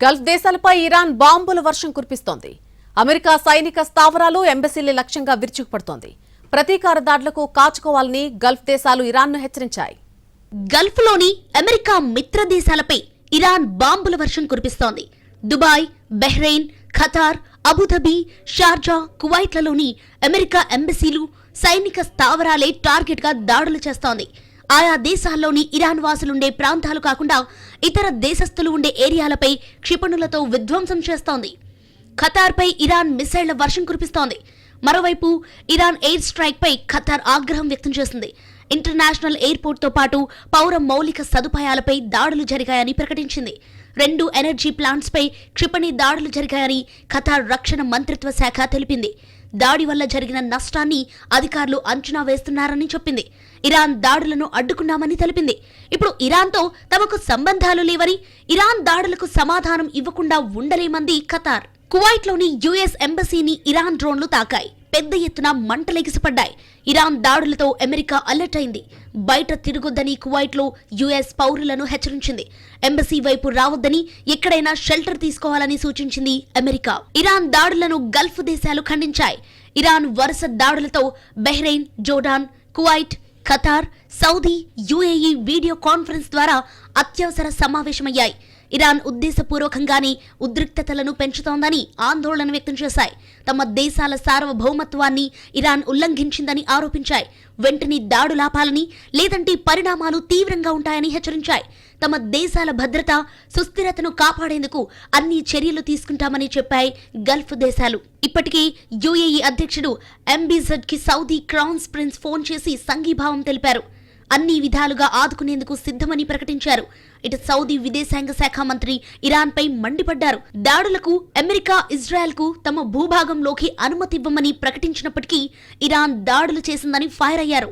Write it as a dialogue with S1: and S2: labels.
S1: Gulf దేశాలపై Iran బాంబుల వర్షం కురిపిస్తోంది. America సైనిక స్థావరాలు, ఎంబసీల లక్ష్యంగా విరుచుకుపడుతోంది. ప్రతీకార దాడులకు కాచుకోవాలని గల్ఫ్ దేశాలు ఇరాన్ను హెచ్చరించాయి.
S2: గల్ఫ్లోని అమెరికా మిత్ర దేశాలపై ఇరాన్ బాంబుల వర్షం కురిపిస్తోంది. Dubai, Bahrain, Qatar, Abu Dhabi, Sharjah, కువైట్లలోని అమెరికా ఎంబసీలు, సైనిక స్థావరాలే టార్గెట్గా దాడులు చేస్తోంది. ఆయా దేశాల్లోని ఇరాన్ వాసులుండే ప్రాంతాలు కాకుండా ఇతర దేశస్థులు ఉండే ఏరియాలపై క్షిపణులతో విధ్వంసం చేస్తోంది. ఖతార్పై ఇరాన్ మిసైళ్ల వర్షం కురిపిస్తోంది. మరోవైపు ఇరాన్ ఎయిర్ స్ట్రైక్ పై ఖతార్ ఆగ్రహం వ్యక్తం చేసింది. ఇంటర్నేషనల్ ఎయిర్పోర్ట్తో పాటు పౌర మౌలిక సదుపాయాలపై దాడులు జరిగాయని ప్రకటించింది. 2 ఎనర్జీ ప్లాంట్స్పై క్షిపణి దాడులు జరిగాయని ఖతార్ రక్షణ మంత్రిత్వ శాఖ తెలిపింది. దాడి వల్ల జరిగిన నష్టాన్ని అధికారులు అంచనా వేస్తున్నారని చెప్పింది. ఇరాన్ దాడులను అడ్డుకున్నామని తెలిపింది. ఇప్పుడు ఇరాన్తో తమకు సంబంధాలు లేవని, ఇరాన్ దాడులకు సమాధానం ఇవ్వకుండా ఉండలేమంది ఖతార్. కువైట్లోని యుఎస్ ఎంబసీని ఇరాన్ డ్రోన్లు తాకాయి. పెద్ద ఎత్తున మంటలెగిసిపడ్డాయి. ఇరాన్ దాడులతో అమెరికా అలర్ట్ అయింది. బయట తిరగొద్దని కువైట్లో యుఎస్ పౌరులను హెచ్చరించింది. ఎంబసీ వైపు రావద్దని, ఎక్కడైనా షెల్టర్ తీసుకోవాలని సూచించింది అమెరికా. ఇరాన్ దాడులను గల్ఫ్ దేశాలు ఖండించాయి. ఇరాన్ వరుస దాడులతో Bahrain, Jordan, Kuwait, Qatar, Saudi, UAE video conference ద్వారా అత్యవసర సమావేశమయ్యాయి. ఇరాన్ ఉద్దేశపూర్వకంగానే ఉద్రిక్తతలను పెంచుతోందని ఆందోళన వ్యక్తం చేశాయి. తమ దేశాల సార్వభౌమత్వాన్ని ఇరాన్ ఉల్లంఘించిందని ఆరోపించాయి. వెంటనే దాడులాపాలని, లేదంటే పరిణామాలు తీవ్రంగా ఉంటాయని హెచ్చరించాయి. తమ దేశాల భద్రత, సుస్థిరతను కాపాడేందుకు అన్ని చర్యలు తీసుకుంటామని చెప్పాయి గల్ఫ్ దేశాలు. ఇప్పటికే యుఏఈ అధ్యక్షుడు ఎంబీజెడ్ కి సౌదీ క్రౌన్స్ ప్రిన్స్ ఫోన్ చేసి సంఘీభావం తెలిపారు. అన్ని విధాలుగా ఆదుకునేందుకు సిద్ధమని ప్రకటించారు. ఇటు సౌదీ విదేశాంగ శాఖ మంత్రి ఇరాన్పై మండిపడ్డారు. దాడులకు అమెరికా, ఇజ్రాయెల్కు తమ భూభాగంలోకి అనుమతి ఇవ్వమని ప్రకటించినప్పటికీ ఇరాన్ దాడులు చేసిందని ఫైర్ అయ్యారు.